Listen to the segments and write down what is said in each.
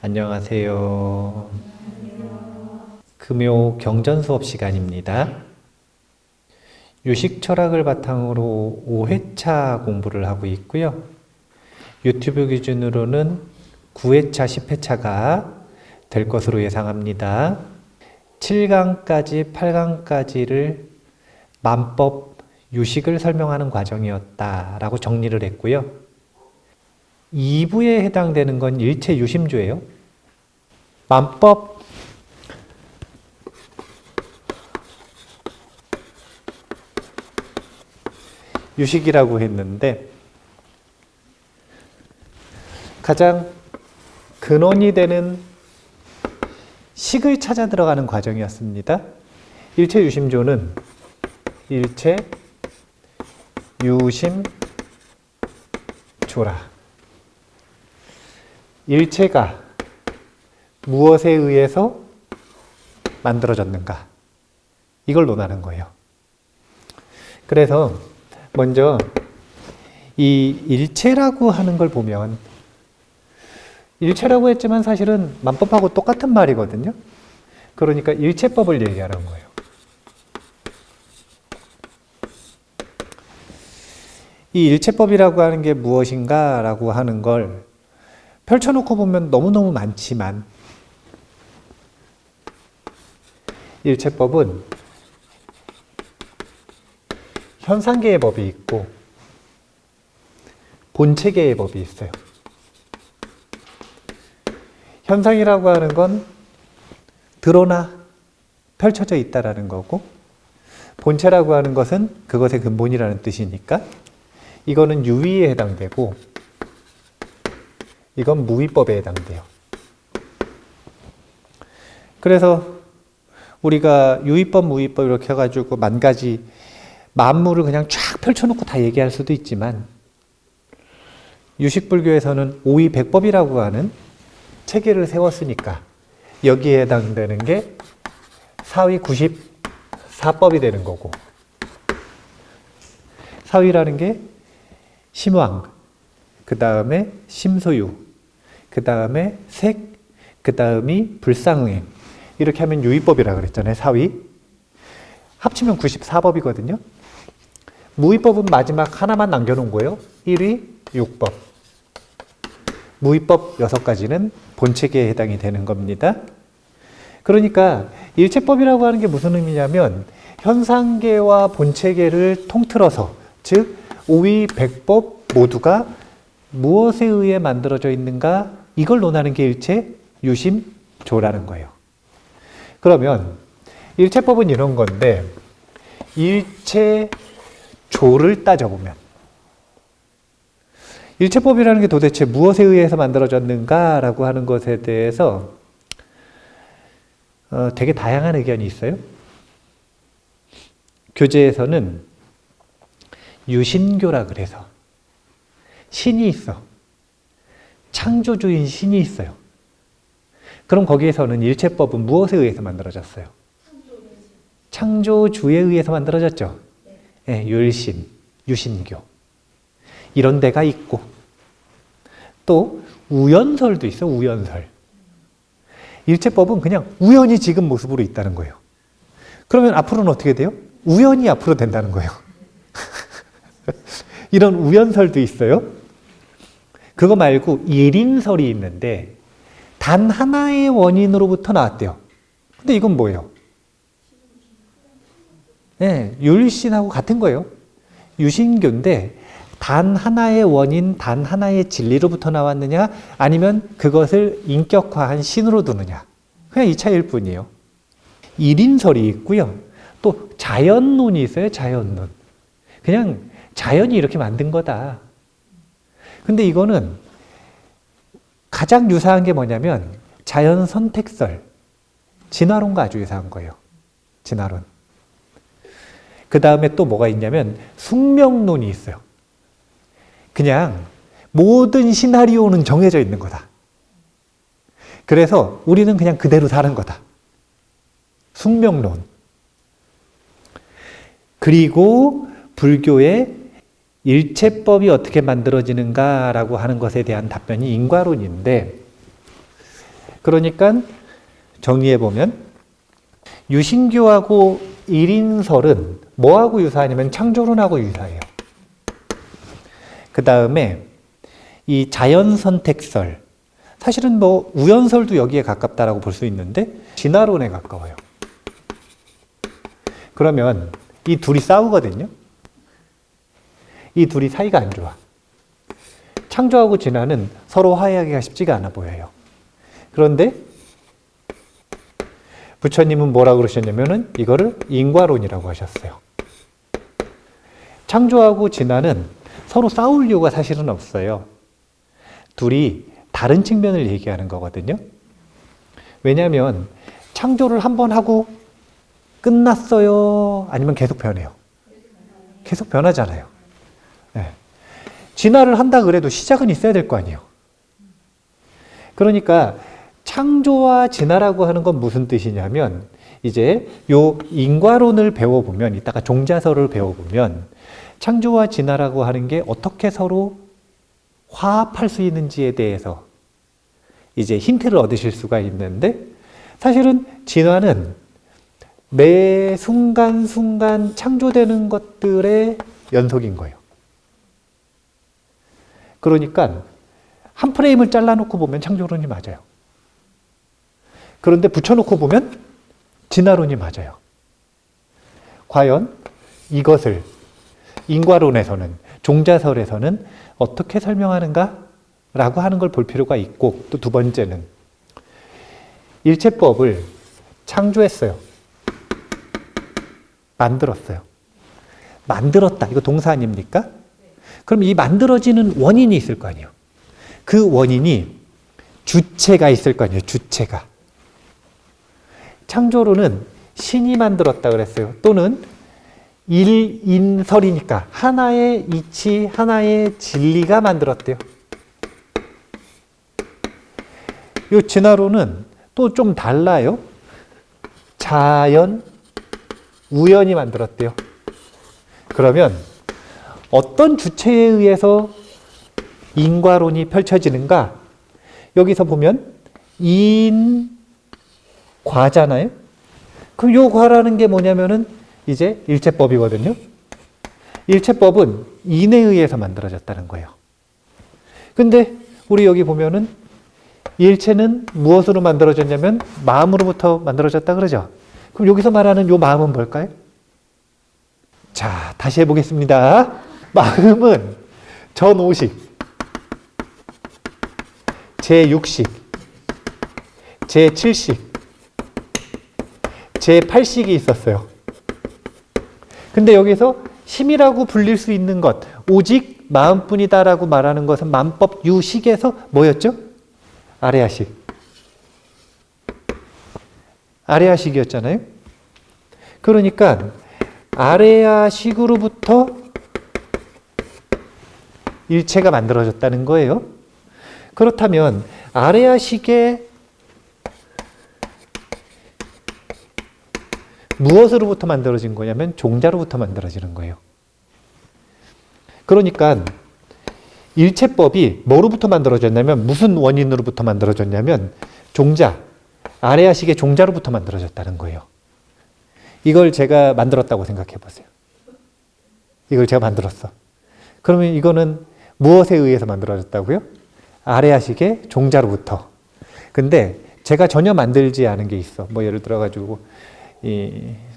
안녕하세요. 금요 경전 수업 시간입니다. 유식 철학을 바탕으로 5회차 공부를 하고 있고요. 유튜브 기준으로는 9회차, 10회차가 될 것으로 예상합니다. 7강까지 8강까지를 만법 유식을 설명하는 과정이었다라고 정리를 했고요. 2부에 해당되는 건 일체 유심조예요. 만법 유식이라고 했는데 가장 근원이 되는 식을 찾아 들어가는 과정이었습니다. 일체 유심조는 일체 유심조라. 일체가 무엇에 의해서 만들어졌는가? 이걸 논하는 거예요. 그래서 먼저 이 일체라고 하는 걸 보면 일체라고 했지만 사실은 만법하고 똑같은 말이거든요. 그러니까 일체법을 얘기하는 거예요. 이 일체법이라고 하는 게 무엇인가 라고 하는 걸 펼쳐놓고 보면 너무너무 많지만 일체법은 현상계의 법이 있고 본체계의 법이 있어요. 현상이라고 하는 건 드러나 펼쳐져 있다라는 거고 본체라고 하는 것은 그것의 근본이라는 뜻이니까 이거는 유의에 해당되고 이건 무위법에 해당돼요. 그래서 우리가 유위법, 무위법 이렇게 해가지고 만 가지 만물을 그냥 쫙 펼쳐놓고 다 얘기할 수도 있지만 유식불교에서는 오위백법이라고 하는 체계를 세웠으니까 여기에 해당되는 게 사위 94법이 되는 거고 사위라는 게 심왕, 그 다음에 심소유, 그 다음에 색, 그 다음이 불상응행. 이렇게 하면 유의법이라 그랬잖아요. 사위. 합치면 94법이거든요. 무의법은 마지막 하나만 남겨놓은 거예요. 1위 6법. 무의법 6가지는 본체계에 해당이 되는 겁니다. 그러니까 일체법이라고 하는 게 무슨 의미냐면 현상계와 본체계를 통틀어서 즉 오위백법 모두가 무엇에 의해 만들어져 있는가 이걸 논하는 게 일체 유심조라는 거예요. 그러면 일체법은 이런 건데 일체조를 따져보면 일체법이라는 게 도대체 무엇에 의해서 만들어졌는가 라고 하는 것에 대해서 되게 다양한 의견이 있어요. 교재에서는 유신교라 그래서 신이 있어. 창조주인 신이 있어요. 그럼 거기에서는 일체법은 무엇에 의해서 만들어졌어요? 창조주에 의해서 만들어졌죠. 네, 율신, 유신교. 이런 데가 있고 또 우연설도 있어. 우연설. 일체법은 그냥 우연히 지금 모습으로 있다는 거예요. 그러면 앞으로는 어떻게 돼요? 우연히 앞으로 된다는 거예요. 이런 우연설도 있어요. 그거 말고 일인설이 있는데 단 하나의 원인으로부터 나왔대요. 근데 이건 뭐예요? 네, 율신하고 같은 거예요. 유신교인데 단 하나의 원인, 단 하나의 진리로부터 나왔느냐 아니면 그것을 인격화한 신으로 두느냐 그냥 이 차이일 뿐이에요. 일인설이 있고요. 또 자연론이 있어요. 자연론. 그냥 자연이 이렇게 만든 거다. 근데 이거는 가장 유사한 게 뭐냐면 자연 선택설, 진화론과 아주 유사한 거예요. 진화론. 그 다음에 또 뭐가 있냐면 숙명론이 있어요. 그냥 모든 시나리오는 정해져 있는 거다. 그래서 우리는 그냥 그대로 사는 거다. 숙명론. 그리고 불교의 일체법이 어떻게 만들어지는가라고 하는 것에 대한 답변이 인과론인데 그러니까 정리해보면 유신교하고 일인설은 뭐하고 유사하냐면 창조론하고 유사해요. 그 다음에 이 자연선택설, 사실은 뭐 우연설도 여기에 가깝다라고 볼 수 있는데 진화론에 가까워요. 그러면 이 둘이 싸우거든요. 이 둘이 사이가 안 좋아. 창조하고 진화는 서로 화해하기가 쉽지가 않아 보여요. 그런데 부처님은 뭐라고 그러셨냐면은 이거를 인과론이라고 하셨어요. 창조하고 진화는 서로 싸울 이유가 사실은 없어요. 둘이 다른 측면을 얘기하는 거거든요. 왜냐하면 창조를 한번 하고 끝났어요? 아니면 계속 변해요? 계속 변하잖아요. 네. 진화를 한다 그래도 시작은 있어야 될 거 아니에요. 그러니까 창조와 진화라고 하는 건 무슨 뜻이냐면 이제 요 인과론을 배워보면 이따가 종자설을 배워보면 창조와 진화라고 하는 게 어떻게 서로 화합할 수 있는지에 대해서 이제 힌트를 얻으실 수가 있는데 사실은 진화는 매 순간순간 창조되는 것들의 연속인 거예요. 그러니까 한 프레임을 잘라놓고 보면 창조론이 맞아요. 그런데 붙여놓고 보면 진화론이 맞아요. 과연 이것을 인과론에서는, 종자설에서는 어떻게 설명하는가? 라고 하는 걸 볼 필요가 있고, 또 두 번째는 일체법을 창조했어요. 만들었어요. 만들었다. 이거 동사 아닙니까? 그럼 이 만들어지는 원인이 있을 거 아니에요. 그 원인이 주체가 있을 거 아니에요. 주체가. 창조론은 신이 만들었다 그랬어요. 또는 일인설이니까 하나의 이치, 하나의 진리가 만들었대요. 이 진화론은 또 좀 달라요. 자연, 우연이 만들었대요. 그러면 어떤 주체에 의해서 인과론이 펼쳐지는가? 여기서 보면 과잖아요. 그럼 요 과라는 게 뭐냐면은 이제 일체법이거든요. 일체법은 인에 의해서 만들어졌다는 거예요. 근데 우리 여기 보면은 일체는 무엇으로 만들어졌냐면 마음으로부터 만들어졌다 그러죠. 그럼 여기서 말하는 요 마음은 뭘까요? 자, 다시 해보겠습니다. 마음은 전5식, 제6식, 제7식, 제8식이 있었어요. 근데 여기서 심이라고 불릴 수 있는 것, 오직 마음뿐이다라고 말하는 것은 만법 유식에서 뭐였죠? 아레아식. 아레아식이었잖아요. 그러니까 아레아식으로부터 일체가 만들어졌다는 거예요. 그렇다면 아레아식의 무엇으로부터 만들어진 거냐면 종자로부터 만들어지는 거예요. 그러니까 일체법이 뭐로부터 만들어졌냐면 무슨 원인으로부터 만들어졌냐면 종자, 아레아식의 종자로부터 만들어졌다는 거예요. 이걸 제가 만들었다고 생각해 보세요. 이걸 제가 만들었어. 그러면 이거는 무엇에 의해서 만들어졌다고요? 아레아식의 종자로부터. 근데 제가 전혀 만들지 않은 게 있어. 뭐 예를 들어 가지고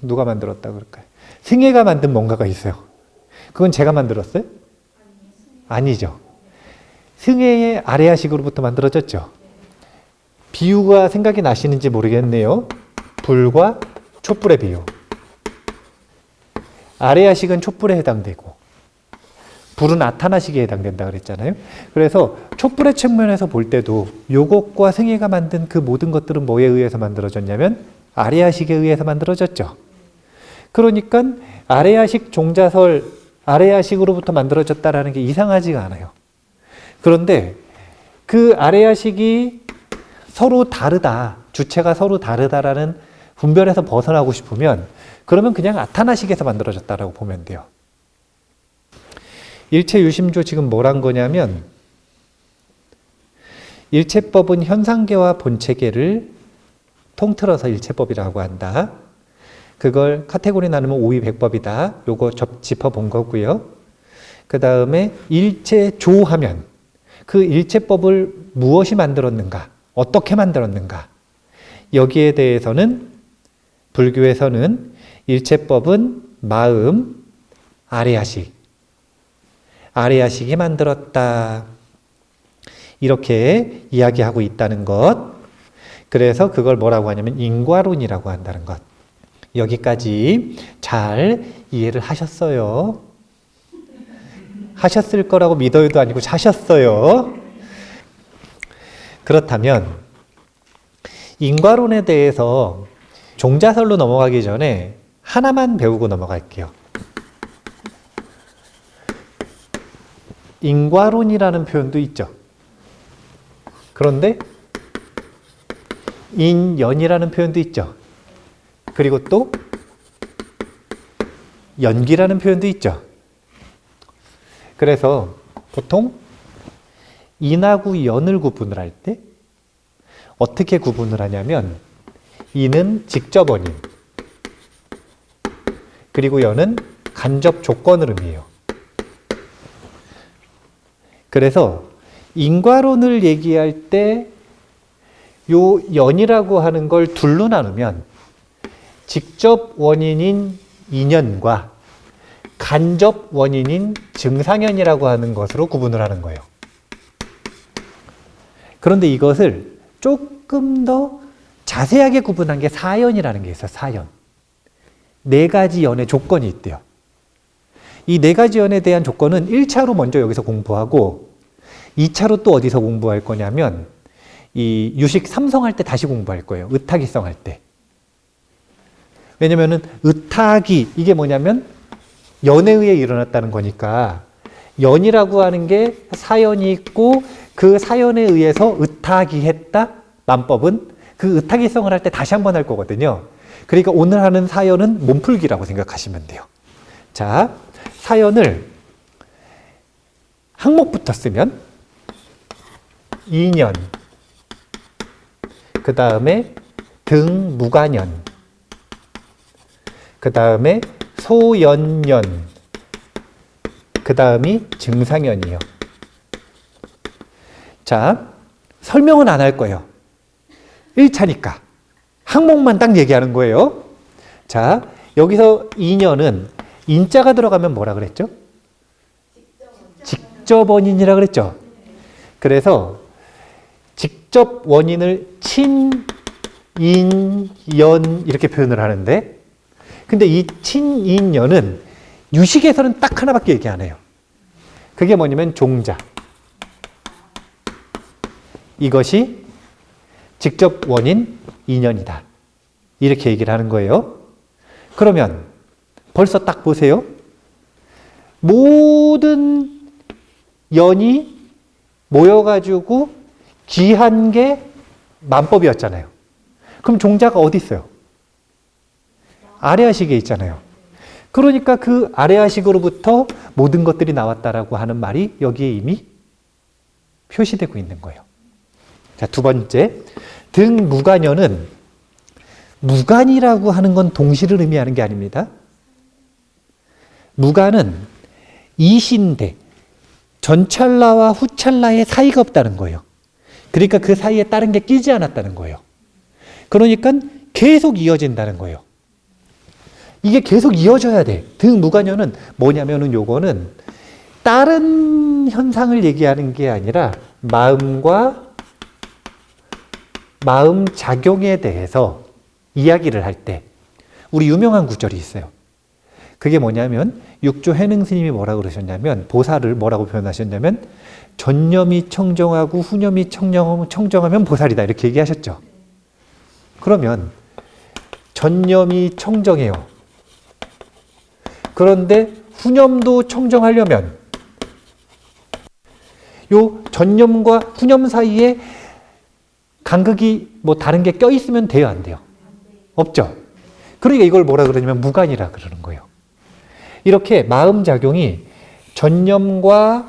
누가 만들었다 그럴까요? 승혜가 만든 뭔가가 있어요. 그건 제가 만들었어요? 아니죠. 승혜의 아레아식으로부터 만들어졌죠. 비유가 생각이 나시는지 모르겠네요. 불과 촛불의 비유. 아레아식은 촛불에 해당되고 불은 아타나식에 해당된다 그랬잖아요. 그래서 촛불의 측면에서 볼 때도 요것과 승혜가 만든 그 모든 것들은 뭐에 의해서 만들어졌냐면 아레아식에 의해서 만들어졌죠. 그러니까 아레아식 종자설, 아레아식으로부터 만들어졌다라는 게 이상하지가 않아요. 그런데 그 아레아식이 서로 다르다, 주체가 서로 다르다라는 분별에서 벗어나고 싶으면 그러면 그냥 아타나식에서 만들어졌다라고 보면 돼요. 일체 유심조 지금 뭘 한 거냐면 일체법은 현상계와 본체계를 통틀어서 일체법이라고 한다. 그걸 카테고리 나누면 오이백법이다. 요거 짚어본 거고요. 그 다음에 일체조하면 그 일체법을 무엇이 만들었는가, 어떻게 만들었는가. 여기에 대해서는 불교에서는 일체법은 마음, 아레야식이 만들었다. 이렇게 이야기하고 있다는 것. 그래서 그걸 뭐라고 하냐면 인과론이라고 한다는 것. 여기까지 잘 이해를 하셨어요. 하셨을 거라고 믿어요도 아니고 하셨어요. 그렇다면 인과론에 대해서 종자설로 넘어가기 전에 하나만 배우고 넘어갈게요. 인과론이라는 표현도 있죠. 그런데 인연이라는 표현도 있죠. 그리고 또 연기라는 표현도 있죠. 그래서 보통 인하고 연을 구분을 할 때 어떻게 구분을 하냐면 인은 직접 원인, 그리고 연은 간접 조건을 의미해요. 그래서 인과론을 얘기할 때 요 연이라고 하는 걸 둘로 나누면 직접 원인인 인연과 간접 원인인 증상연이라고 하는 것으로 구분을 하는 거예요. 그런데 이것을 조금 더 자세하게 구분한 게 사연이라는 게 있어요. 사연. 네 가지 연의 조건이 있대요. 이 네 가지 연에 대한 조건은 1차로 먼저 여기서 공부하고 2차로 또 어디서 공부할 거냐면 이 유식 삼성할 때 다시 공부할 거예요. 의타기성 할 때. 왜냐면은 의타기, 이게 뭐냐면 연에 의해 일어났다는 거니까 연이라고 하는 게 사연이 있고 그 사연에 의해서 의타기했다. 만법은 그 의타기성을 할 때 다시 한번 할 거거든요. 그러니까 오늘 하는 사연은 몸풀기라고 생각하시면 돼요. 자, 사연을 항목부터 쓰면 인연, 그 다음에 등무관연, 그 다음에 소연연, 그 다음이 증상연이에요. 자, 설명은 안 할 거예요. 1차니까. 항목만 딱 얘기하는 거예요. 자, 여기서 인연은 인자가 들어가면 뭐라 그랬죠? 직접 원인이라 그랬죠? 그래서 직접 원인을 친, 인, 연 이렇게 표현을 하는데 근데 이 친, 인, 연은 유식에서는 딱 하나밖에 얘기 안 해요. 그게 뭐냐면 종자. 이것이 직접 원인 인연이다. 이렇게 얘기를 하는 거예요. 그러면 벌써 딱 보세요. 모든 연이 모여가지고 기한 게 만법이었잖아요. 그럼 종자가 어디 있어요? 아레아식에 있잖아요. 그러니까 그 아레아식으로부터 모든 것들이 나왔다라고 하는 말이 여기에 이미 표시되고 있는 거예요. 자, 두 번째, 등무관연은 무관이라고 하는 건 동시를 의미하는 게 아닙니다. 무관은 이신대, 전찰나와 후찰나의 사이가 없다는 거예요. 그러니까 그 사이에 다른 게 끼지 않았다는 거예요. 그러니까 계속 이어진다는 거예요. 이게 계속 이어져야 돼. 등무관연은 뭐냐면은 요거는 다른 현상을 얘기하는 게 아니라 마음과 마음 작용에 대해서 이야기를 할 때 우리 유명한 구절이 있어요. 그게 뭐냐면 육조 해능 스님이 뭐라고 그러셨냐면 보살을 뭐라고 표현하셨냐면 전념이 청정하고 후념이 청정하면 보살이다 이렇게 얘기하셨죠. 그러면 전념이 청정해요. 그런데 후념도 청정하려면 요 전념과 후념 사이에 간극이 뭐 다른 게 껴있으면 돼요, 안 돼요? 없죠. 그러니까 이걸 뭐라 그러냐면 무관이라 그러는 거예요. 이렇게 마음작용이 전념과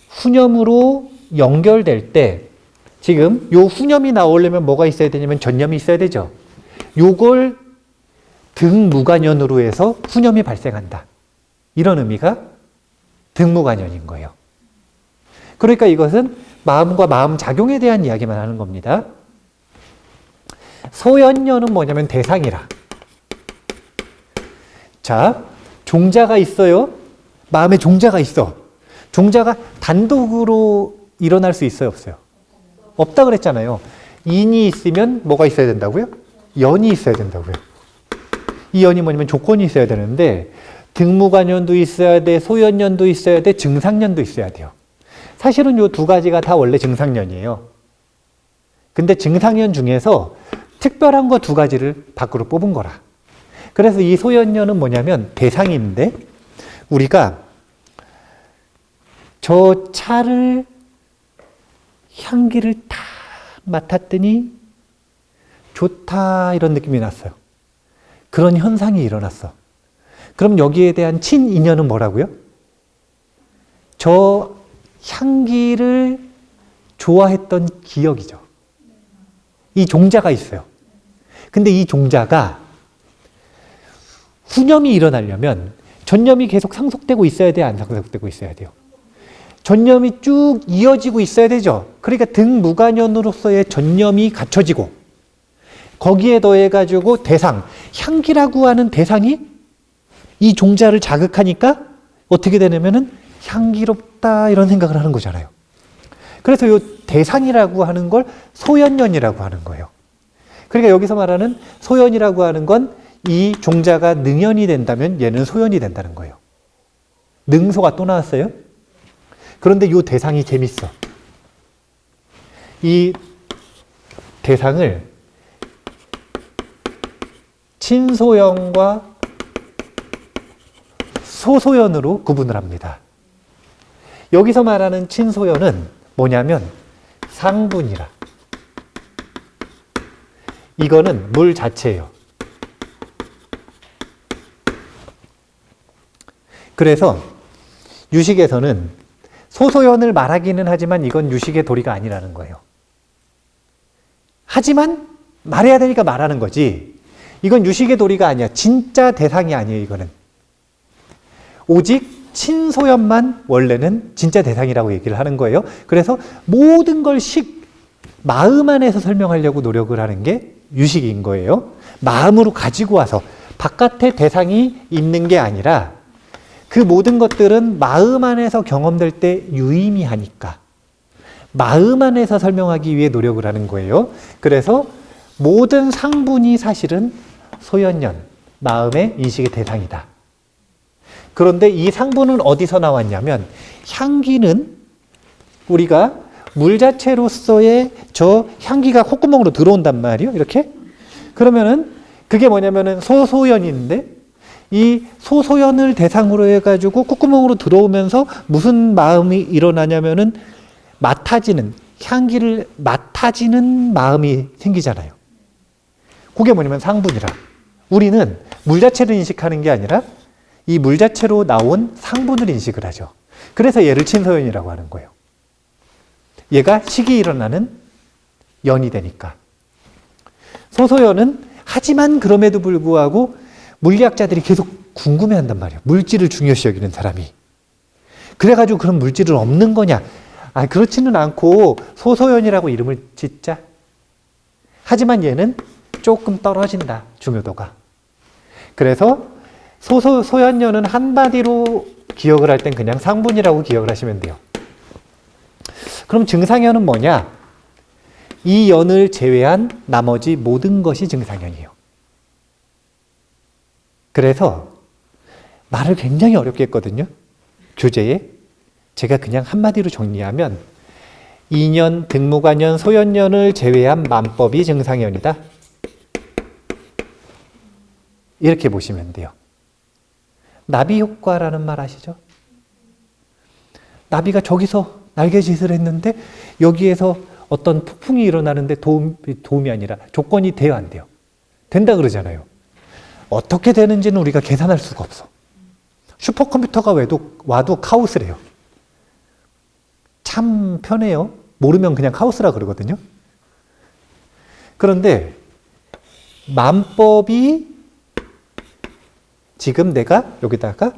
후념으로 연결될 때 지금 요 후념이 나오려면 뭐가 있어야 되냐면 전념이 있어야 되죠. 요걸 등무관연으로 해서 후념이 발생한다. 이런 의미가 등무관연인 거예요. 그러니까 이것은 마음과 마음 작용에 대한 이야기만 하는 겁니다. 소연연은 뭐냐면 대상이라. 자, 종자가 있어요. 마음에 종자가 있어. 종자가 단독으로 일어날 수 있어요, 없어요? 없다 그랬잖아요. 인이 있으면 뭐가 있어야 된다고요? 연이 있어야 된다고요. 이 연이 뭐냐면 조건이 있어야 되는데 등무관연도 있어야 돼, 소연연도 있어야 돼, 증상연도 있어야 돼요. 사실은 이 두 가지가 다 원래 증상연이에요. 근데 증상연 중에서 특별한 거 두 가지를 밖으로 뽑은 거라. 그래서 이 소연연은 뭐냐면 대상인데 우리가 저 차를 향기를 다 맡았더니 좋다 이런 느낌이 났어요. 그런 현상이 일어났어. 그럼 여기에 대한 친인연은 뭐라고요? 저 향기를 좋아했던 기억이죠. 이 종자가 있어요. 근데 이 종자가 후념이 일어나려면 전념이 계속 상속되고 있어야 돼요? 안 상속되고 있어야 돼요? 전념이 쭉 이어지고 있어야 되죠. 그러니까 등무관연으로서의 전념이 갖춰지고 거기에 더해가지고 대상, 향기라고 하는 대상이 이 종자를 자극하니까 어떻게 되냐면은 향기롭다 이런 생각을 하는 거잖아요. 그래서 이 대상이라고 하는 걸 소연연이라고 하는 거예요. 그러니까 여기서 말하는 소연이라고 하는 건 이 종자가 능연이 된다면 얘는 소연이 된다는 거예요. 능소가 또 나왔어요. 그런데 이 대상이 재밌어. 이 대상을 친소연과 소소연으로 구분을 합니다. 여기서 말하는 친소연은 뭐냐면 상분이라. 이거는 물 자체예요. 그래서 유식에서는 소소연을 말하기는 하지만 이건 유식의 도리가 아니라는 거예요. 하지만 말해야 되니까 말하는 거지. 이건 유식의 도리가 아니야. 진짜 대상이 아니에요, 이거는. 오직 친소연만 원래는 진짜 대상이라고 얘기를 하는 거예요. 그래서 모든 걸 마음 안에서 설명하려고 노력을 하는 게 유식인 거예요. 마음으로 가지고 와서 바깥에 대상이 있는 게 아니라 그 모든 것들은 마음 안에서 경험될 때 유의미하니까 마음 안에서 설명하기 위해 노력을 하는 거예요. 그래서 모든 상분이 사실은 소연연, 마음의 인식의 대상이다. 그런데 이 상분은 어디서 나왔냐면 향기는 우리가 물 자체로서의 저 향기가 콧구멍으로 들어온단 말이에요. 이렇게. 그러면은 그게 뭐냐면은 소소연인데 이 소소연을 대상으로 해가지고 콧구멍으로 들어오면서 무슨 마음이 일어나냐면은 향기를 맡아지는 마음이 생기잖아요. 그게 뭐냐면 상분이라. 우리는 물 자체를 인식하는 게 아니라 이 물 자체로 나온 상분을 인식을 하죠. 그래서 얘를 친소연이라고 하는 거예요. 얘가 식이 일어나는 연이 되니까. 소소연은 하지만 그럼에도 불구하고 물리학자들이 계속 궁금해한단 말이에요. 물질을 중요시 여기는 사람이. 그래가지고 그런 물질은 없는 거냐? 그렇지는 않고 소소연이라고 이름을 짓자. 하지만 얘는 조금 떨어진다. 중요도가. 그래서 소연연은 한마디로 기억을 할 땐 그냥 상분이라고 기억을 하시면 돼요. 그럼 증상연은 뭐냐? 이 연을 제외한 나머지 모든 것이 증상연이에요. 그래서 말을 굉장히 어렵게 했거든요. 교재에. 제가 그냥 한마디로 정리하면 이년, 등무관연, 소연연을 제외한 만법이 증상연이다. 이렇게 보시면 돼요. 나비 효과라는 말 아시죠? 나비가 저기서 날개짓을 했는데 여기에서 어떤 폭풍이 일어나는데 도움이 아니라 조건이 돼요, 안 돼요? 된다 그러잖아요. 어떻게 되는지는 우리가 계산할 수가 없어. 슈퍼컴퓨터가 와도 카오스래요. 참 편해요. 모르면 그냥 카오스라 그러거든요. 그런데 만법이 지금 내가 여기다가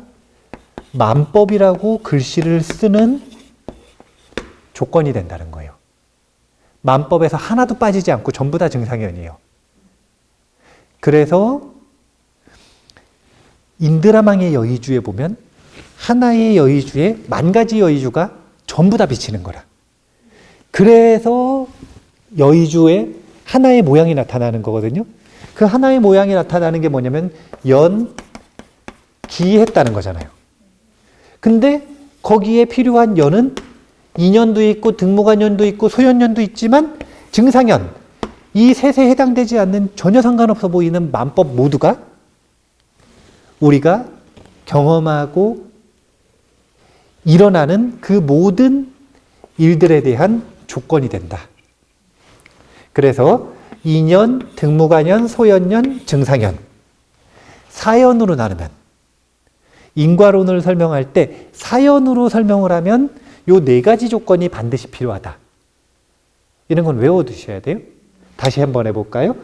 만법이라고 글씨를 쓰는 조건이 된다는 거예요. 만법에서 하나도 빠지지 않고 전부 다 증상현이에요. 그래서 인드라망의 여의주에 보면 하나의 여의주에 만 가지 여의주가 전부 다 비치는 거라. 그래서 여의주에 하나의 모양이 나타나는 거거든요. 그 하나의 모양이 나타나는 게 뭐냐면 연기했다는 거잖아요. 근데 거기에 필요한 연은 인연도 있고 등무관연도 있고 소연연도 있지만 증상연, 이 셋에 해당되지 않는 전혀 상관없어 보이는 만법 모두가 우리가 경험하고 일어나는 그 모든 일들에 대한 조건이 된다. 그래서 인연, 등무관연, 소연연, 증상연, 사연으로 나누면, 인과론을 설명할 때 사연으로 설명을 하면 요 네 가지 조건이 반드시 필요하다. 이런 건 외워두셔야 돼요. 다시 한번 해볼까요?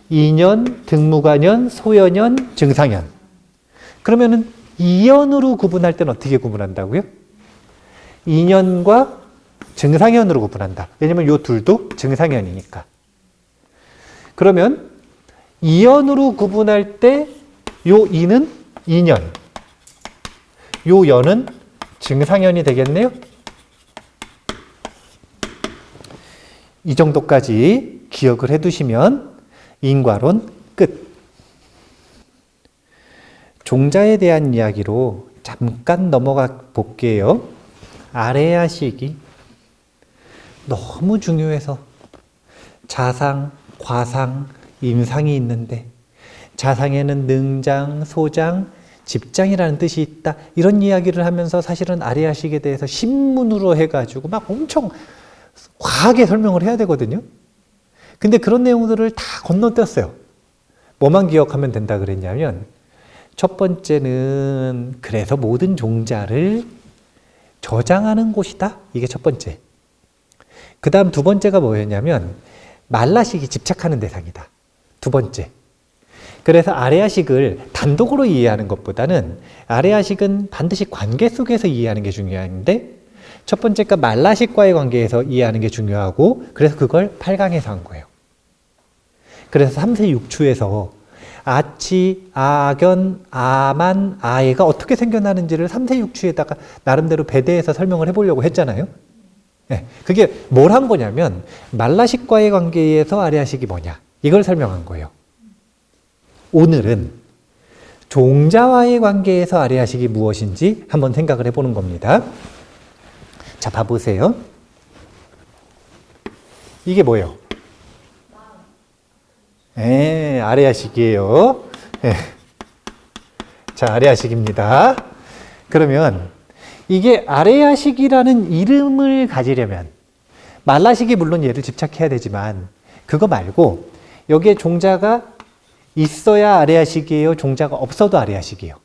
인연, 등무관연, 소연연, 증상연. 그러면은 이연으로 구분할 때는 어떻게 구분한다고요? 인연과 증상연으로 구분한다. 왜냐면 요 둘도 증상연이니까. 그러면 이연으로 구분할 때 요 이는 인연, 요 연은 증상연이 되겠네요. 이 정도까지 기억을 해두시면 인과론 끝. 종자에 대한 이야기로 잠깐 넘어가 볼게요. 아레아식이 너무 중요해서 자상, 과상, 임상이 있는데 자상에는 능장, 소장, 집장이라는 뜻이 있다. 이런 이야기를 하면서 사실은 아레아식에 대해서 신문으로 해가지고 막 엄청 과하게 설명을 해야 되거든요. 근데 그런 내용들을 다 건너뛰었어요. 뭐만 기억하면 된다 그랬냐면 첫 번째는 그래서 모든 종자를 저장하는 곳이다. 이게 첫 번째. 그 다음 두 번째가 뭐였냐면 말라식이 집착하는 대상이다. 두 번째. 그래서 아레아식을 단독으로 이해하는 것보다는 아레아식은 반드시 관계 속에서 이해하는 게 중요한데 첫 번째가 말라식과의 관계에서 이해하는 게 중요하고 그래서 그걸 8강에서 한 거예요. 그래서 3세 6추에서 아치, 아견, 아만, 아예가 어떻게 생겨나는지를 3세 6추에다가 나름대로 배대해서 설명을 해보려고 했잖아요. 네, 그게 뭘 한 거냐면 말라식과의 관계에서 아레아식이 뭐냐 이걸 설명한 거예요. 오늘은 종자와의 관계에서 아레아식이 무엇인지 한번 생각을 해보는 겁니다. 자, 봐보세요. 이게 뭐예요? 아레아식이에요. 자, 아레아식입니다. 그러면 이게 아레아식이라는 이름을 가지려면 말라식이 물론 얘를 집착해야 되지만 그거 말고 여기에 종자가 있어야 아레아식이에요? 종자가 없어도 아레아식이에요?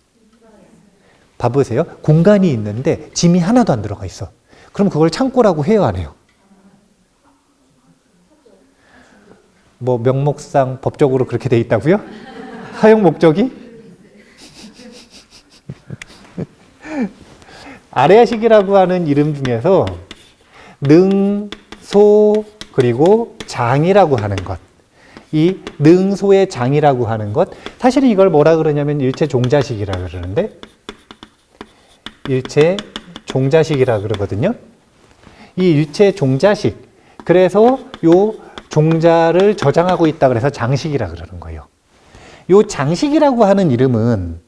봐보세요. 공간이 있는데 짐이 하나도 안 들어가 있어. 그럼 그걸 창고라고 해요, 안 해요? 뭐 명목상 법적으로 그렇게 돼 있다고요? 사용 목적이? 아레아식이라고 하는 이름 중에서 능, 소, 그리고 장이라고 하는 것. 이 능, 소의 장이라고 하는 것. 사실은 이걸 뭐라 그러냐면 일체 종자식이라 그러는데 일체 종자식이라 그러거든요. 이 일체 종자식. 그래서 요 종자를 저장하고 있다 그래서 장식이라 그러는 거예요. 요 장식이라고 하는 이름은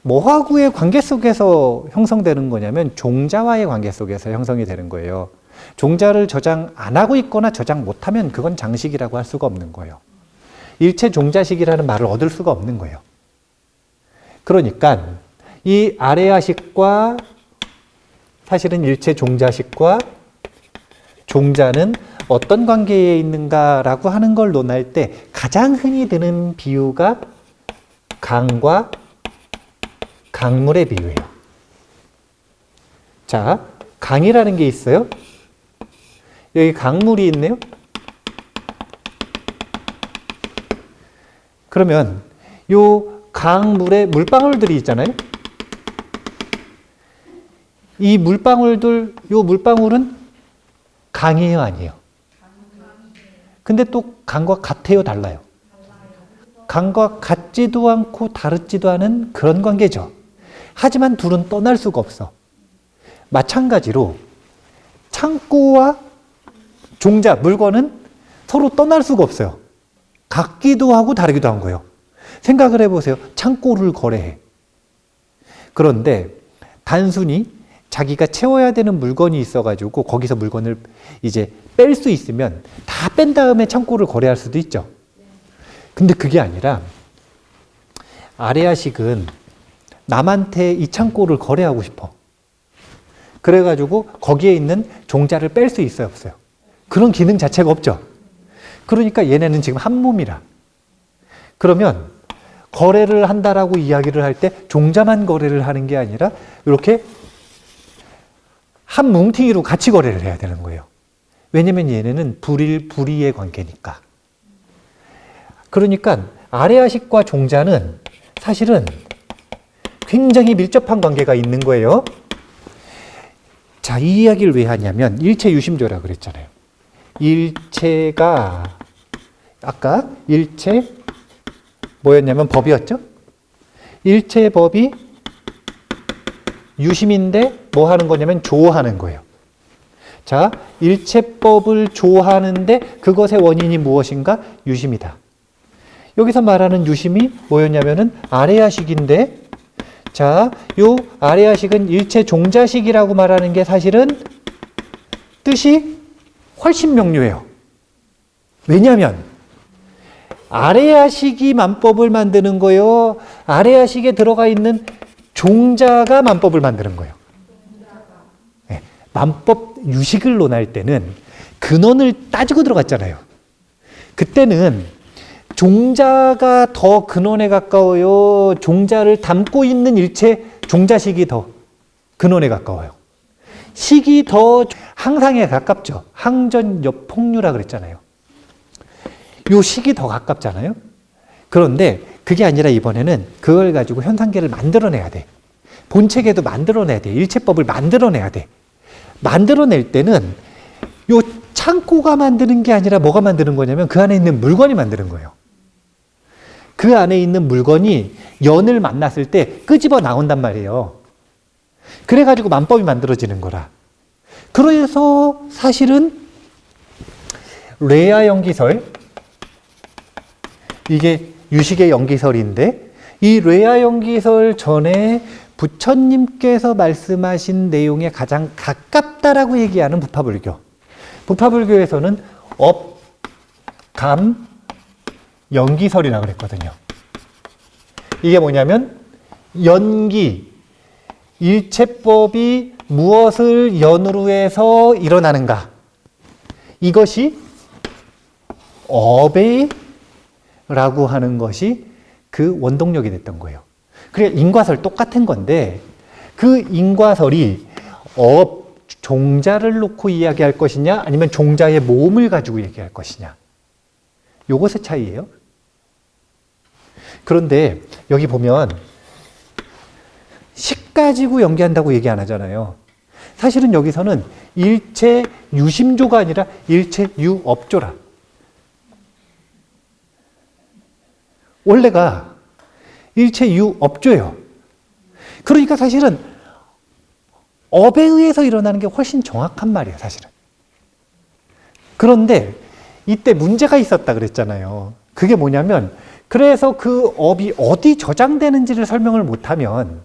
뭐하고의 관계 속에서 형성되는 거냐면 종자와의 관계 속에서 형성이 되는 거예요. 종자를 저장 안 하고 있거나 저장 못하면 그건 장식이라고 할 수가 없는 거예요. 일체 종자식이라는 말을 얻을 수가 없는 거예요. 그러니까 이 아레아식과 사실은 일체 종자식과 종자는 어떤 관계에 있는가라고 하는 걸 논할 때 가장 흔히 드는 비유가 강과 강물의 비유예요. 자, 강이라는 게 있어요. 여기 강물이 있네요. 그러면 요 강물에 물방울들이 있잖아요. 이 물방울들, 요 물방울은 강이에요, 아니에요? 근데 또 강과 같아요, 달라요? 강과 같지도 않고 다르지도 않은 그런 관계죠. 하지만 둘은 떠날 수가 없어. 마찬가지로 창고와 종자, 물건은 서로 떠날 수가 없어요. 같기도 하고 다르기도 한 거예요. 생각을 해보세요. 창고를 거래해. 그런데 단순히 자기가 채워야 되는 물건이 있어가지고 거기서 물건을 이제 뺄 수 있으면 다 뺀 다음에 창고를 거래할 수도 있죠. 근데 그게 아니라 아레아식은 남한테 이 창고를 거래하고 싶어. 그래가지고 거기에 있는 종자를 뺄 수 있어요, 없어요? 그런 기능 자체가 없죠. 그러니까 얘네는 지금 한 몸이라. 그러면 거래를 한다라고 이야기를 할 때 종자만 거래를 하는 게 아니라 이렇게 한 뭉탱이로 같이 거래를 해야 되는 거예요. 왜냐면 얘네는 불의의 관계니까. 그러니까 아레아식과 종자는 사실은 굉장히 밀접한 관계가 있는 거예요. 자, 이 이야기를 왜 하냐면 일체 유심조라 그랬잖아요. 일체가 아까 일체 뭐였냐면 법이었죠? 일체 법이 유심인데 뭐 하는 거냐면 조하는 거예요. 자, 일체법을 조하는데 그것의 원인이 무엇인가? 유심이다. 여기서 말하는 유심이 뭐였냐면은 아레아식인데, 자, 요 아레아식은 일체 종자식이라고 말하는 게 사실은 뜻이 훨씬 명료해요. 왜냐하면 아레아식이 만법을 만드는 거예요. 아레아식에 들어가 있는 종자가 만법을 만드는 거예요. 네, 만법 유식을 논할 때는 근원을 따지고 들어갔잖아요. 그때는 종자가 더 근원에 가까워요. 종자를 담고 있는 일체 종자식이 더 근원에 가까워요. 식이 더 항상에 가깝죠. 항전역폭류라 그랬잖아요. 요 식이 더 가깝잖아요. 그런데 그게 아니라 이번에는 그걸 가지고 현상계를 만들어내야 돼. 본체계도 만들어내야 돼. 일체법을 만들어내야 돼. 만들어낼 때는 요 창고가 만드는 게 아니라 뭐가 만드는 거냐면 그 안에 있는 물건이 만드는 거예요. 그 안에 있는 물건이 연을 만났을 때 끄집어 나온단 말이에요. 그래가지고 만법이 만들어지는 거라. 그래서 사실은 레아 연기설, 이게 유식의 연기설인데 이 레아 연기설 전에 부처님께서 말씀하신 내용에 가장 가깝다라고 얘기하는 부파불교. 부파불교에서는 업, 감, 연기설이라고 그랬거든요. 이게 뭐냐면 연기, 일체법이 무엇을 연으로 해서 일어나는가. 이것이 업에라고 하는 것이 그 원동력이 됐던 거예요. 그래 인과설 똑같은 건데 그 인과설이 업, 종자를 놓고 이야기할 것이냐 아니면 종자의 모음을 가지고 얘기할 것이냐. 요것의 차이예요. 그런데 여기 보면 식 가지고 연기한다고 얘기 안 하잖아요. 사실은 여기서는 일체 유심조가 아니라 일체 유업조라. 원래가 일체 유업조예요. 그러니까 사실은 업에 의해서 일어나는 게 훨씬 정확한 말이에요, 사실은. 그런데 이때 문제가 있었다 그랬잖아요. 그게 뭐냐면 그래서 그 업이 어디 저장되는지를 설명을 못하면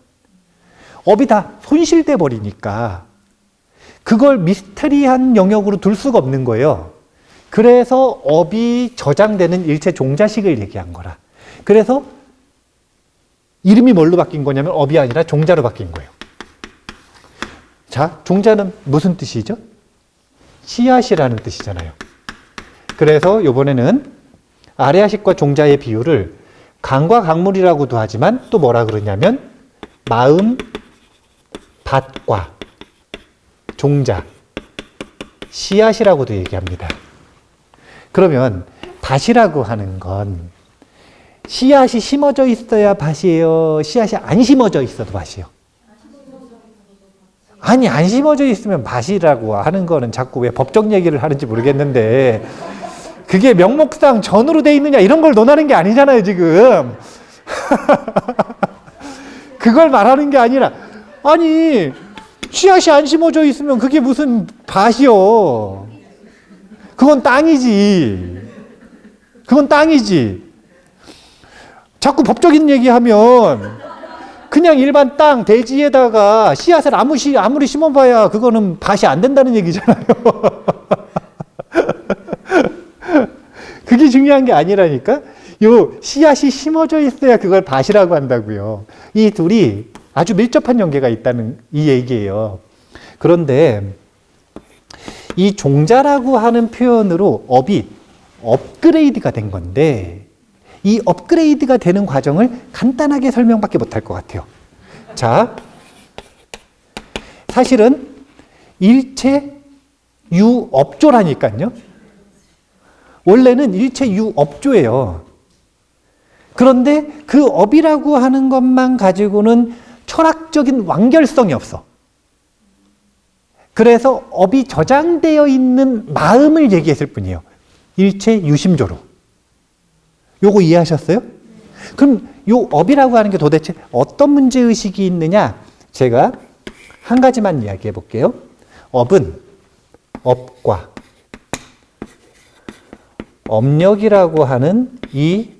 업이 다 손실돼 버리니까 그걸 미스터리한 영역으로 둘 수가 없는 거예요. 그래서 업이 저장되는 일체 종자식을 얘기한 거라. 그래서 이름이 뭘로 바뀐 거냐면 업이 아니라 종자로 바뀐 거예요. 자, 종자는 무슨 뜻이죠? 씨앗이라는 뜻이잖아요. 그래서 이번에는 아레아식과 종자의 비유를 강과 강물이라고도 하지만 또 뭐라 그러냐면 마음, 밭과 종자 씨앗이라고도 얘기합니다. 그러면 밭이라고 하는 건 씨앗이 심어져 있어야 밭이에요? 씨앗이 안 심어져 있어도 밭이에요? 아니, 안 심어져 있으면 밭이라고 하는 거는 자꾸 왜 법적 얘기를 하는지 모르겠는데 그게 명목상 전으로 돼 있느냐 이런 걸 논하는 게 아니잖아요, 지금. 그걸 말하는 게 아니라, 아니, 씨앗이 안 심어져 있으면 그게 무슨 밭이요. 그건 땅이지. 그건 땅이지. 자꾸 법적인 얘기하면 그냥 일반 땅, 대지에다가 씨앗을 아무리 심어봐야 그거는 밭이 안 된다는 얘기잖아요. 그게 중요한 게 아니라니까. 요 씨앗이 심어져 있어야 그걸 밭이라고 한다고요. 이 둘이 아주 밀접한 연계가 있다는 이 얘기예요. 그런데 이 종자라고 하는 표현으로 업이 업그레이드가 된 건데 이 업그레이드가 되는 과정을 간단하게 설명밖에 못할 것 같아요. 자, 사실은 일체 유업조라니까요. 원래는 일체 유업조예요. 그런데 그 업이라고 하는 것만 가지고는 철학적인 완결성이 없어. 그래서 업이 저장되어 있는 마음을 얘기했을 뿐이에요. 일체 유심조로. 요거 이해하셨어요? 그럼 요 업이라고 하는 게 도대체 어떤 문제의식이 있느냐? 제가 한 가지만 이야기해 볼게요. 업은 업과 업력이라고 하는 이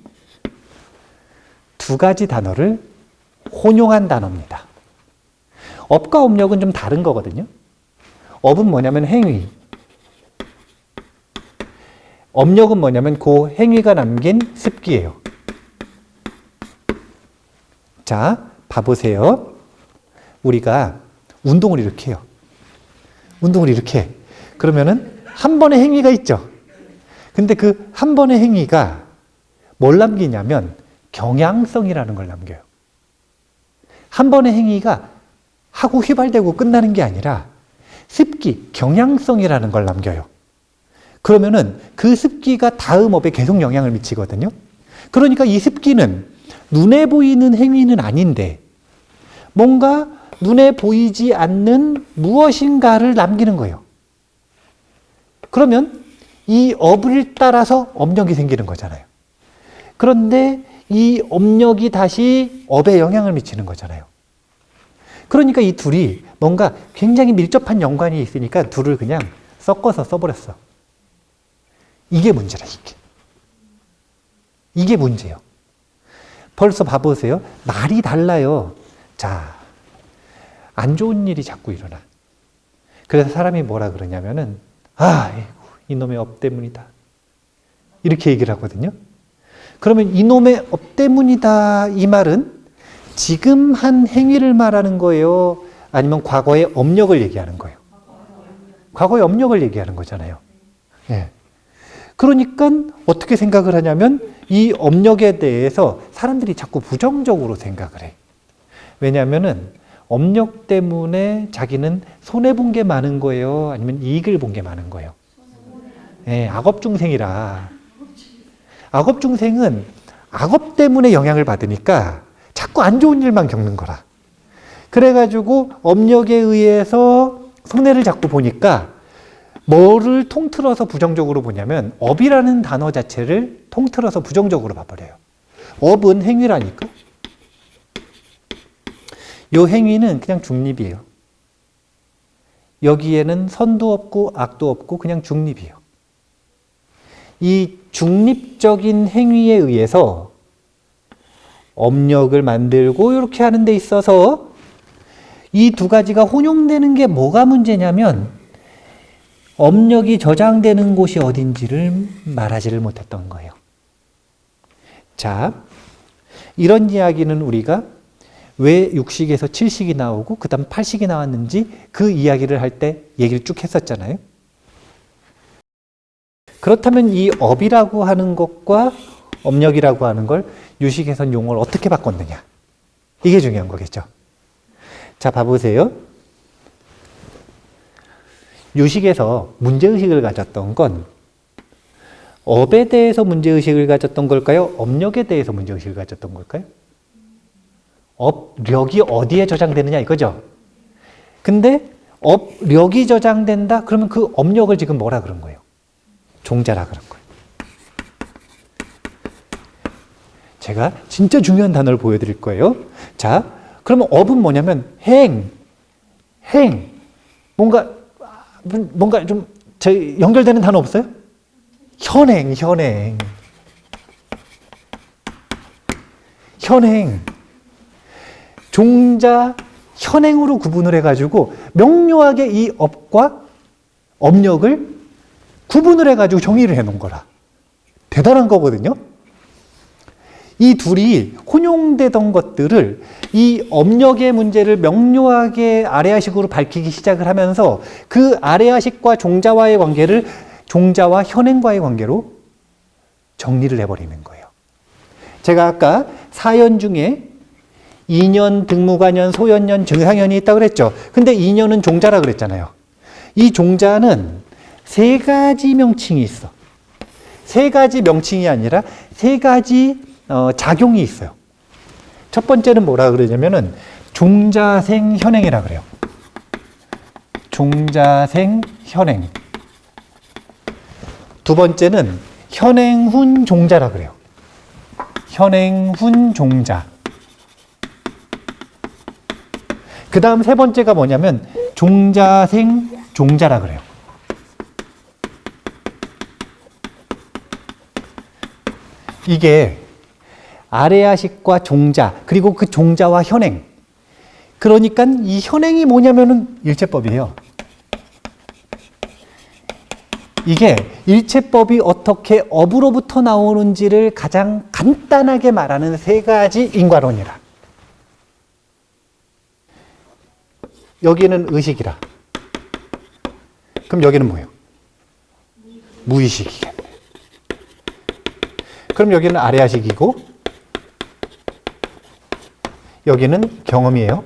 두 가지 단어를 혼용한 단어입니다. 업과 업력은 좀 다른 거거든요. 업은 뭐냐면 행위. 업력은 뭐냐면 그 행위가 남긴 습기예요. 자, 봐보세요. 우리가 운동을 이렇게 해요. 운동을 이렇게 해. 그러면은 한 번의 행위가 있죠. 근데 그 한 번의 행위가 뭘 남기냐면 경향성이라는 걸 남겨요. 한 번의 행위가 하고 휘발되고 끝나는 게 아니라 습기, 경향성이라는 걸 남겨요. 그러면은 그 습기가 다음 업에 계속 영향을 미치거든요. 그러니까 이 습기는 눈에 보이는 행위는 아닌데 뭔가 눈에 보이지 않는 무엇인가를 남기는 거예요. 그러면 이 업을 따라서 업력이 생기는 거잖아요. 그런데 이 업력이 다시 업에 영향을 미치는 거잖아요. 그러니까 이 둘이 뭔가 굉장히 밀접한 연관이 있으니까 둘을 그냥 섞어서 써버렸어. 이게 문제라, 이게. 이게 문제예요. 벌써 봐보세요. 말이 달라요. 자, 안 좋은 일이 자꾸 일어나. 그래서 사람이 뭐라 그러냐면은, 이놈의 업 때문이다. 이렇게 얘기를 하거든요. 그러면 이놈의 업 때문이다, 이 말은 지금 한 행위를 말하는 거예요? 아니면 과거의 업력을 얘기하는 거예요? 과거의 업력을 얘기하는 거잖아요. 예. 그러니까 어떻게 생각을 하냐면 이 업력에 대해서 사람들이 자꾸 부정적으로 생각을 해. 왜냐하면은 업력 때문에 자기는 손해본 게 많은 거예요? 아니면 이익을 본 게 많은 거예요? 예, 악업중생이라. 악업중생은 악업 때문에 영향을 받으니까 자꾸 안 좋은 일만 겪는 거라. 그래가지고 업력에 의해서 손해를 자꾸 보니까 뭐를 통틀어서 부정적으로 보냐면 업이라는 단어 자체를 통틀어서 부정적으로 봐버려요. 업은 행위라니까. 요 행위는 그냥 중립이에요. 여기에는 선도 없고 악도 없고 그냥 중립이에요. 이 중립적인 행위에 의해서 업력을 만들고 이렇게 하는 데 있어서 이 두 가지가 혼용되는 게 뭐가 문제냐면 업력이 저장되는 곳이 어딘지를 말하지를 못했던 거예요. 자, 이런 이야기는 우리가 왜 6식에서 7식이 나오고 그 다음 8식이 나왔는지 그 이야기를 할 때 얘기를 쭉 했었잖아요. 그렇다면 이 업이라고 하는 것과 업력이라고 하는 걸 유식에선 용어를 어떻게 바꿨느냐. 이게 중요한 거겠죠. 자, 봐보세요. 유식에서 문제의식을 가졌던 건 업에 대해서 문제의식을 가졌던 걸까요? 업력에 대해서 문제의식을 가졌던 걸까요? 업력이 어디에 저장되느냐 이거죠. 근데 업력이 저장된다? 그러면 그 업력을 지금 뭐라 그런 거예요? 종자라 그런 거예요. 제가 진짜 중요한 단어를 보여드릴 거예요. 자, 그러면 업은 뭐냐면 행, 뭔가 좀 연결되는 단어 없어요? 현행. 종자, 현행으로 구분을 해가지고 명료하게 이 업과 업력을 구분을 해가지고 정의를 해놓은 거라. 대단한 거거든요. 이 둘이 혼용되던 것들을 이 업력의 문제를 명료하게 아래아식으로 밝히기 시작을 하면서 그 아래아식과 종자와의 관계를 종자와 현행과의 관계로 정리를 해버리는 거예요. 제가 아까 사연 중에 이년, 등무관연, 소연연, 증상연이 있다고 그랬죠. 근데 이년은 종자라 그랬잖아요. 이 종자는 세 가지 명칭이 있어. 세 가지 명칭이 아니라 세 가지 작용이 있어요. 첫 번째는 뭐라 그러냐면은 종자생현행이라 그래요. 종자생현행. 두 번째는 현행훈 종자라 그래요. 현행훈 종자. 그 다음 세 번째가 뭐냐면 종자생 종자라 그래요. 이게 아래아식과 종자, 그리고 그 종자와 현행. 그러니까 이 현행이 뭐냐면은 일체법이에요. 이게 일체법이 어떻게 업으로부터 나오는지를 가장 간단하게 말하는 세 가지 인과론이라. 여기는 의식이라. 그럼 여기는 뭐예요? 무의식이겠네. 그럼 여기는 아래아식이고 여기는 경험이에요.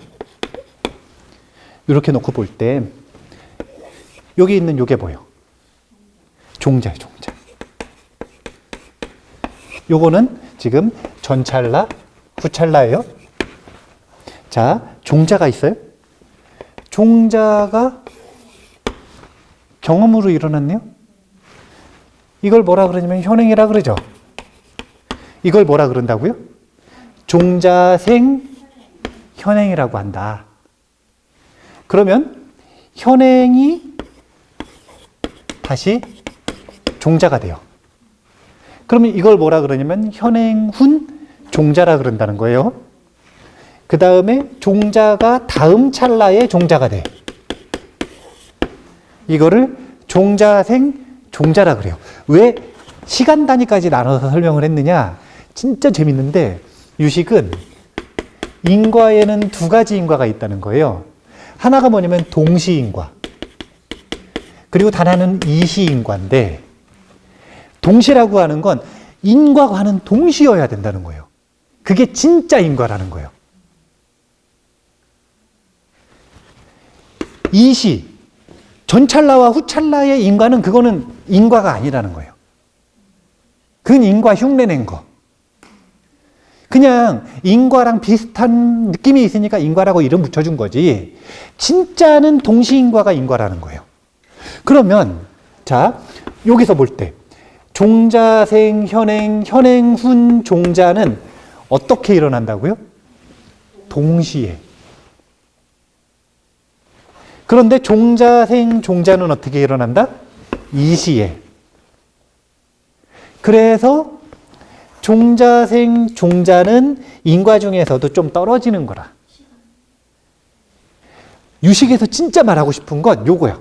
이렇게 놓고 볼 때 여기 있는 요게 뭐예요? 종자예요, 종자. 요거는 지금 전찰나, 후찰나예요. 자, 종자가 있어요. 종자가 경험으로 일어났네요. 이걸 뭐라 그러냐면 현행이라 그러죠. 이걸 뭐라 그런다고요? 종자생 현행이라고 한다. 그러면 현행이 다시 종자가 돼요. 그러면 이걸 뭐라 그러냐면 현행훈 종자라 그런다는 거예요. 그 다음에 종자가 다음 찰나에 종자가 돼. 이거를 종자생 종자라 그래요. 왜 시간 단위까지 나눠서 설명을 했느냐? 진짜 재밌는데 유식은 인과에는 두 가지 인과가 있다는 거예요. 하나가 뭐냐면 동시인과, 그리고 단 하나는 이시인과인데, 동시라고 하는 건 인과과는 동시여야 된다는 거예요. 그게 진짜 인과라는 거예요. 이시, 전찰나와 후찰나의 인과는 그거는 인과가 아니라는 거예요. 그건 인과 흉내낸 거. 그냥 인과랑 비슷한 느낌이 있으니까 인과라고 이름 붙여준 거지. 진짜는 동시인과가 인과라는 거예요. 그러면 자, 여기서 볼 때 종자생, 현행, 현행훈 종자는 어떻게 일어난다고요? 동시에. 그런데 종자생, 종자는 어떻게 일어난다? 이시에. 그래서 종자생, 종자는 인과 중에서도 좀 떨어지는 거라. 유식에서 진짜 말하고 싶은 건 요거야.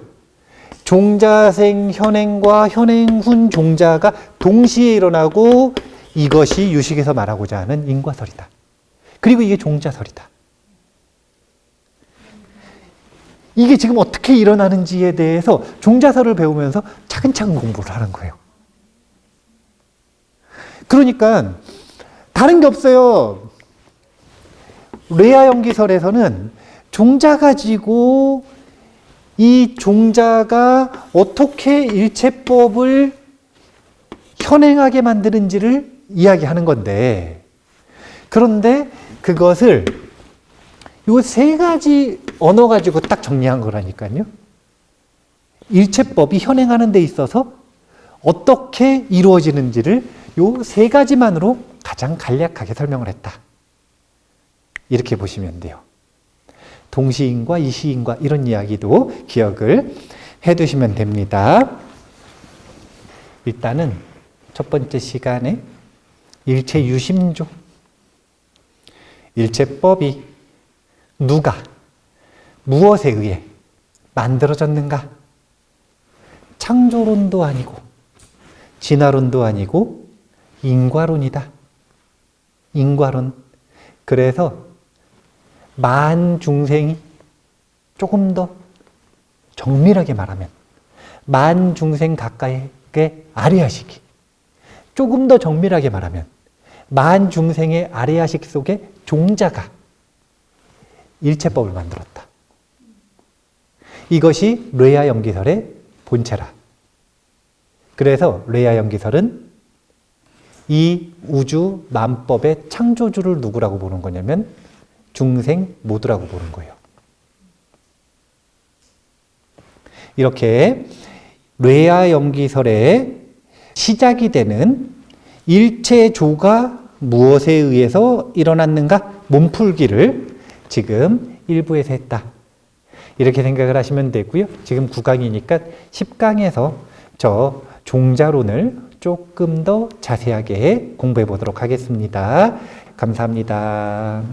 종자생, 현행과 현행훈 종자가 동시에 일어나고 이것이 유식에서 말하고자 하는 인과설이다. 그리고 이게 종자설이다. 이게 지금 어떻게 일어나는지에 대해서 종자설을 배우면서 차근차근 공부를 하는 거예요. 그러니까 다른 게 없어요. 레아 연기설에서는 종자 가지고 이 종자가 어떻게 일체법을 현행하게 만드는지를 이야기하는 건데, 그런데 그것을 요 세 가지 언어 가지고 딱 정리한 거라니까요. 일체법이 현행하는 데 있어서 어떻게 이루어지는지를 요 세 가지만으로 가장 간략하게 설명을 했다. 이렇게 보시면 돼요. 동시인과 이시인과 이런 이야기도 기억을 해 두시면 됩니다. 일단은 첫 번째 시간에 일체 유심조. 일체법이 누가, 무엇에 의해 만들어졌는가? 창조론도 아니고, 진화론도 아니고, 인과론이다. 인과론. 그래서 만중생이 조금 더 정밀하게 말하면, 만중생 가까이의 아리아식이, 조금 더 정밀하게 말하면, 만중생의 아리아식 속에 종자가 일체법을 만들었다. 이것이 뢰야 염기설의 본체라. 그래서 뢰야 염기설은 이 우주 만법의 창조주를 누구라고 보는 거냐면 중생 모두라고 보는 거예요. 이렇게 뢰야 염기설의 시작이 되는 일체조가 무엇에 의해서 일어났는가? 몸풀기를 지금 1부에서 했다. 이렇게 생각을 하시면 되고요. 지금 9강이니까 10강에서 저 종자론을 조금 더 자세하게 공부해 보도록 하겠습니다. 감사합니다.